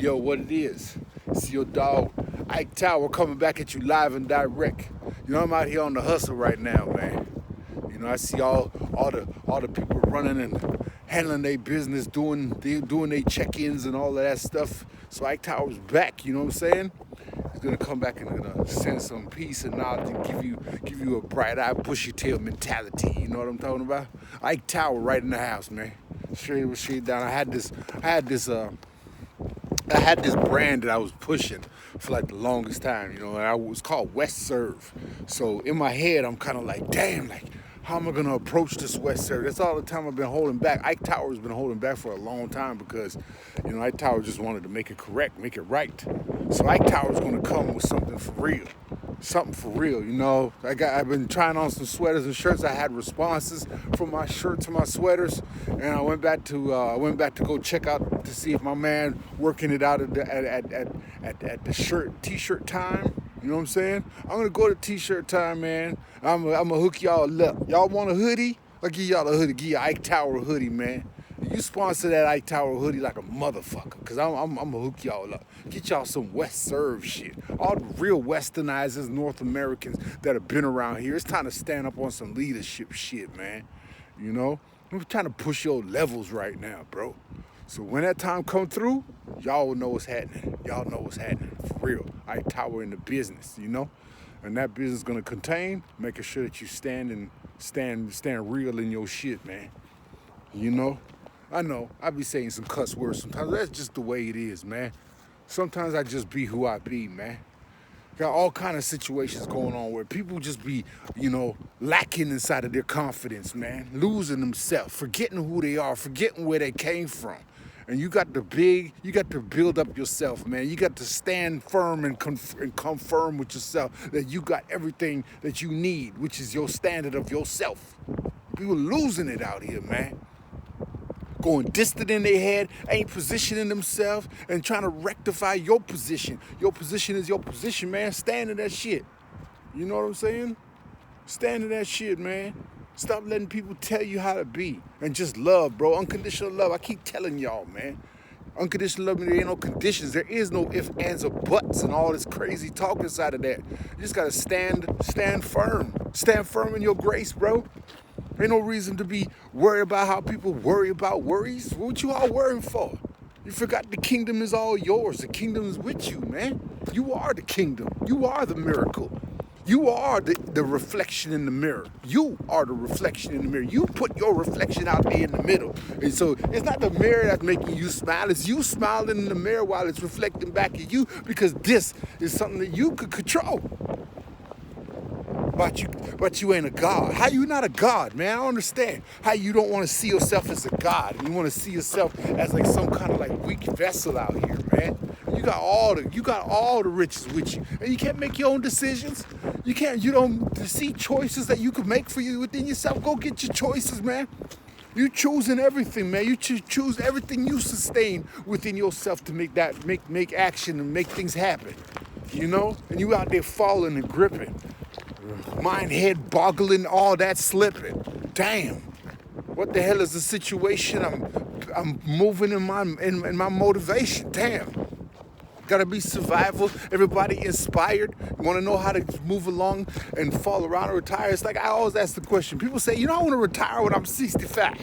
Yo, what it is? It's your dog, Ike Tower, coming back at you live and direct. You know, I'm out here on the hustle right now, man. You know, I see all the people running and handling their business, doing their check-ins and all of that stuff. So Ike Tower's back, you know what I'm saying? He's gonna come back and gonna send some peace and knowledge and give you a bright eye, bushy tail mentality. You know what I'm talking about? Ike Tower right in the house, man. Straight down. I had this brand that I was pushing for like the longest time, you know, and it was called West Serve. So in my head, I'm kind of like, damn, like, how am I gonna approach this West Serve? That's all the time I've been holding back. Ike Tower has been holding back for a long time because, you know, Ike Tower just wanted to make it correct, make it right. So Ike Tower's gonna come with something for real. Something for real, you know. I've been trying on some sweaters and shirts. I had responses from my shirts and my sweaters, and I went back to go check out to see if my man working it out at the t-shirt time. You know what I'm saying? I'm gonna go to t-shirt time, man. I'm gonna hook y'all up. Y'all want a hoodie? I'll give y'all a hoodie. Give you Ike Tower hoodie, man. You sponsor that Ike Tower hoodie like a motherfucker, cause I'm gonna hook y'all up. Get y'all some West Serve shit. All the real westernizers, North Americans that have been around here. It's time to stand up on some leadership shit, man. You know? I'm trying to push your levels right now, bro. So when that time come through, y'all will know what's happening. Y'all know what's happening, for real. Ike Tower in the business, you know? And that business gonna contain making sure that you stand real in your shit, man. You know? I know, I be saying some cuss words sometimes. That's just the way it is, man. Sometimes I just be who I be, man. Got all kind of situations going on where people just be, you know, lacking inside of their confidence, man. Losing themselves, forgetting who they are, forgetting where they came from. And you got to build up yourself, man. You got to stand firm and confirm with yourself that you got everything that you need, which is your standard of yourself. People losing it out here, man. Going distant in their head, ain't positioning themselves and trying to rectify your position. Your position is your position, man. Stand in that shit. You know what I'm saying? Stand in that shit, man. Stop letting people tell you how to be. And just love, bro. Unconditional love. I keep telling y'all, man. Unconditional love, there ain't no conditions. There is no ifs, ands, or buts and all this crazy talk inside of that. You just gotta stand firm. Stand firm in your grace, bro. Ain't no reason to be worried about how people worry about worries. What you all worrying for? You forgot the kingdom is all yours. The kingdom is with you, man. You are the kingdom. You are the miracle. You are the reflection in the mirror. You are the reflection in the mirror. You put your reflection out there in the middle. And so it's not the mirror that's making you smile. It's you smiling in the mirror while it's reflecting back at you, because this is something that you could control. But you ain't a God. How you not a God, man? I don't understand how you don't want to see yourself as a God. You want to see yourself as like some kind of like weak vessel out here, man. You got all the riches with you, and you can't make your own decisions. You don't see choices that you could make for you within yourself. Go get your choices, man. You choosing everything, man. You choose everything you sustain within yourself to make action and make things happen. You know, and you out there falling and gripping. Mind, head boggling, all that slipping. Damn, what the hell is the situation? I'm moving in my motivation. Damn, gotta be survival. Everybody inspired. You want to know how to move along and fall around and retire? It's like I always ask the question. People say, you know, I want to retire when I'm 65.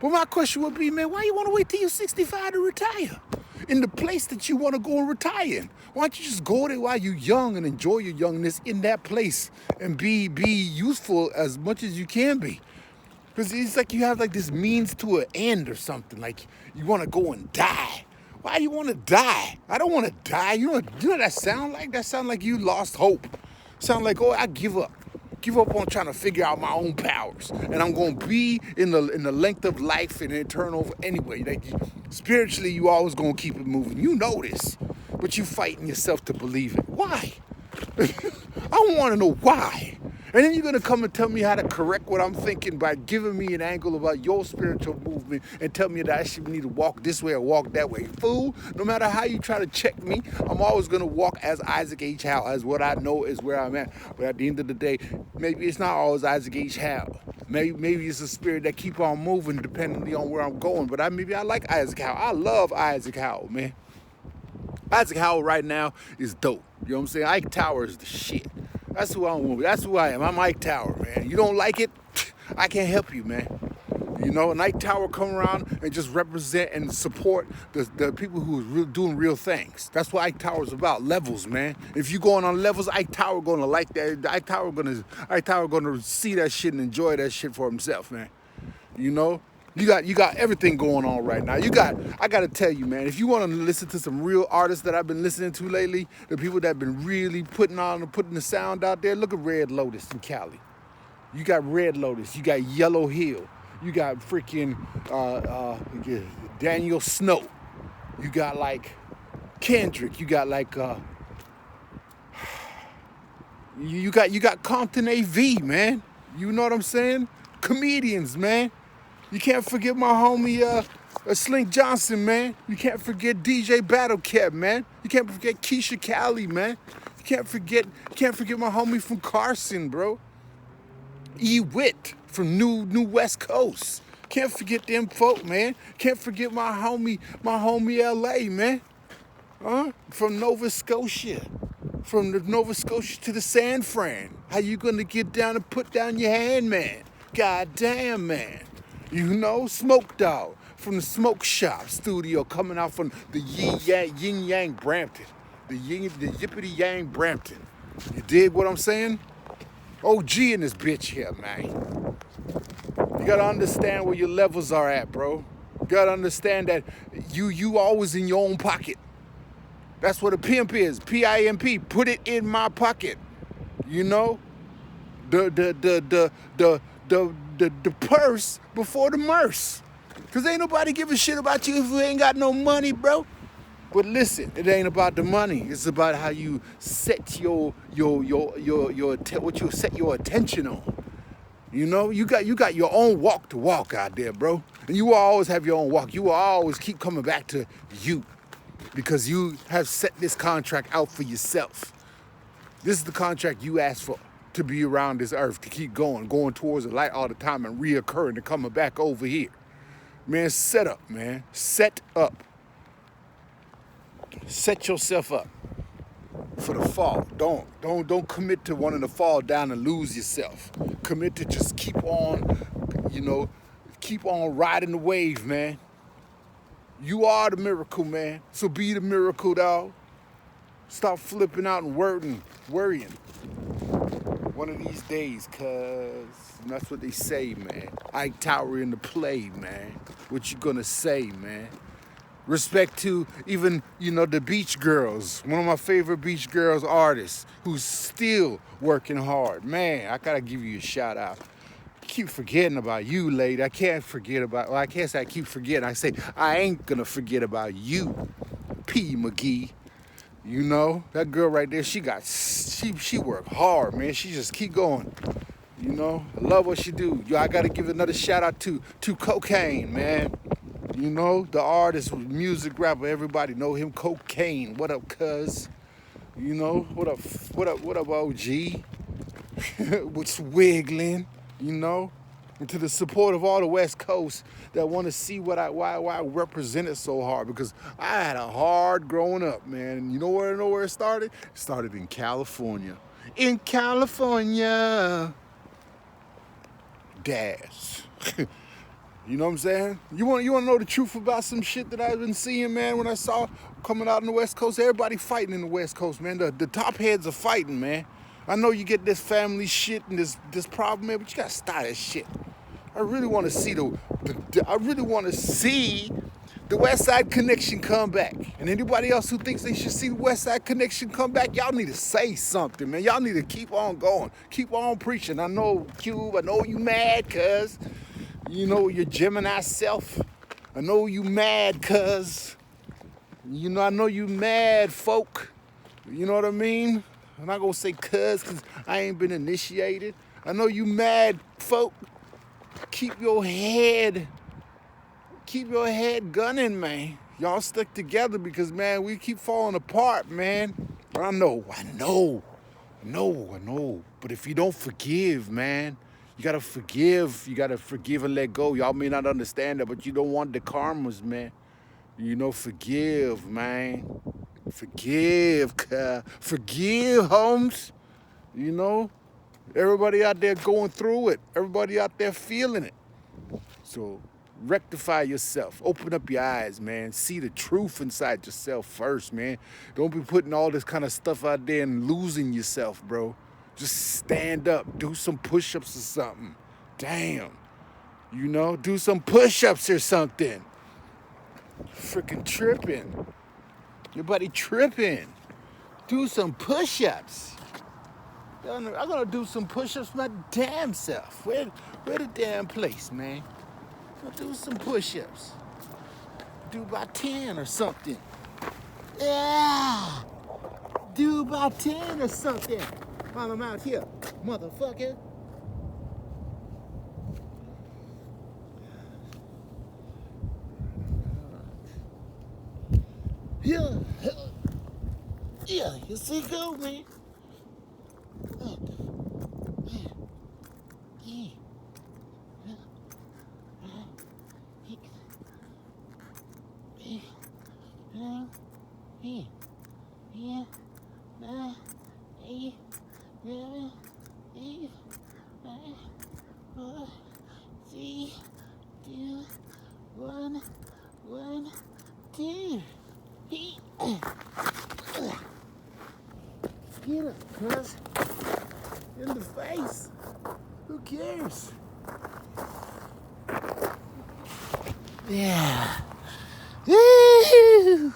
But my question would be, man, why you want to wait till you're 65 to retire? In the place that you want to go and retire in. Why don't you just go there while you're young and enjoy your youngness in that place and be useful as much as you can be? Because it's like you have like this means to an end or something. Like you want to go and die. Why do you want to die? I don't want to die. You know what that sound like? That sound like you lost hope. Sound like, oh, I give up. Give up on trying to figure out my own powers, and I'm gonna be in the length of life and eternal anyway. Like spiritually, you always gonna keep it moving. You know this, but you fighting yourself to believe it. Why? I want to know why. And then you're going to come and tell me how to correct what I'm thinking by giving me an angle about your spiritual movement and tell me that I should need to walk this way or walk that way. Fool, no matter how you try to check me, I'm always going to walk as Isaac H. Howe, as what I know is where I'm at. But at the end of the day, maybe it's not always Isaac H. Howe. Maybe it's a spirit that keep on moving depending on where I'm going. But maybe I like Isaac Howe. I love Isaac Howe, man. Isaac Howell right now is dope. You know what I'm saying? Ike Tower is the shit. That's who I am. That's who I am. I'm Ike Tower, man. You don't like it? I can't help you, man. You know, an Ike Tower come around and just represent and support the people who are doing real things. That's what Ike Tower is about. Levels, man. If you going on levels, Ike Tower gonna like that. Ike Tower gonna see that shit and enjoy that shit for himself, man. You know? You got everything going on right now. I gotta tell you, man, if you wanna listen to some real artists that I've been listening to lately, the people that have been really putting the sound out there, look at Red Lotus in Cali. You got Red Lotus, you got Yellow Hill, you got freaking Daniel Snow, you got like Kendrick, you got like you got Compton AV, man. You know what I'm saying? Comedians, man. You can't forget my homie Slink Johnson, man. You can't forget DJ Battle Cat, man. You can't forget Keisha Cali, man. You can't forget my homie from Carson, bro. E-Wit from New West Coast. Can't forget them folk, man. Can't forget my homie LA, man. From Nova Scotia. From the Nova Scotia to the San Fran. How you gonna get down and put down your hand, man? God damn, man. You know, Smoke Dog from the Smoke Shop Studio, coming out from the Yin Yang Brampton. The Yippity Yang Brampton. You dig what I'm saying? OG in this bitch here, man. You gotta understand where your levels are at, bro. You gotta understand that you always in your own pocket. That's what a pimp is. P-I-M-P. Put it in my pocket. You know? The purse before the merce. Cause ain't nobody give a shit about you if you ain't got no money, bro. But listen, it ain't about the money. It's about how you set what you set your attention on. You know, you got your own walk to walk out there, bro. And you will always have your own walk. You will always keep coming back to you. Because you have set this contract out for yourself. This is the contract you asked for, to be around this earth, to keep going towards the light all the time and reoccurring and coming back over here. Man, set up, man. Set up. Set yourself up for the fall. Don't commit to wanting to fall down and lose yourself. Commit to just keep on, keep on riding the wave, man. You are the miracle, man. So be the miracle, dog. Stop flipping out and worrying. One of these days, cuz that's what they say, man. Ike Tower in the play, man. What you gonna say, man? Respect to even, the Beach Girls. One of my favorite Beach Girls artists who's still working hard. Man, I gotta give you a shout out. Keep forgetting about you, lady. I can't forget about, I can't say I keep forgetting. I say, I ain't gonna forget about you, P. McGee. You know, that girl right there, she worked hard, man. She just keep going. You know, I love what she do. I gotta give another shout out to Cocaine, man. You know, the artist, music rapper, everybody know him, Cocaine. What up, cuz? You know, what up, OG? What's wiggling? You know, and to the support of all the West Coast that want to see why I represent it so hard, because I had a hard growing up, man. And you know where it started? It started in California. In California. Dash. You know what I'm saying? You want to know the truth about some shit that I've been seeing, man, when I saw coming out in the West Coast? Everybody fighting in the West Coast, man. The top heads are fighting, man. I know you get this family shit and this problem, man, but you gotta stop that shit. I really want to see the West Side Connection come back. And anybody else who thinks they should see the West Side Connection come back, y'all need to say something, man. Y'all need to keep on going, keep on preaching. I know, Cube, I know you mad, cuz. You know your Gemini self. I know you mad, cuz. I know you mad, folk. You know what I mean? I'm not gonna say cuz I ain't been initiated. I know you mad, folk. Keep your head gunning, man. Y'all stick together because, man, we keep falling apart, man. I know. But if you don't forgive, man, you gotta forgive. You gotta forgive and let go. Y'all may not understand that, but you don't want the karmas, man. Forgive, man. Forgive, forgive, Holmes. You know, everybody out there going through it. Everybody out there feeling it. So rectify yourself. Open up your eyes, man. See the truth inside yourself first, man. Don't be putting all this kind of stuff out there and losing yourself, bro. Just stand up. Do some push-ups or something. Damn. You know, do some push-ups or something. Freaking tripping. Your body tripping. Do some push-ups. I'm gonna do some push-ups my damn self. Where the damn place, man? I'll do some push-ups. Do about 10 or something. Yeah. Do about 10 or something while I'm out here, motherfucker. Yeah. Yeah, you see, go, man. Three, two, one, two. Get up, cuz. In the face. Who cares? Yeah. Woo!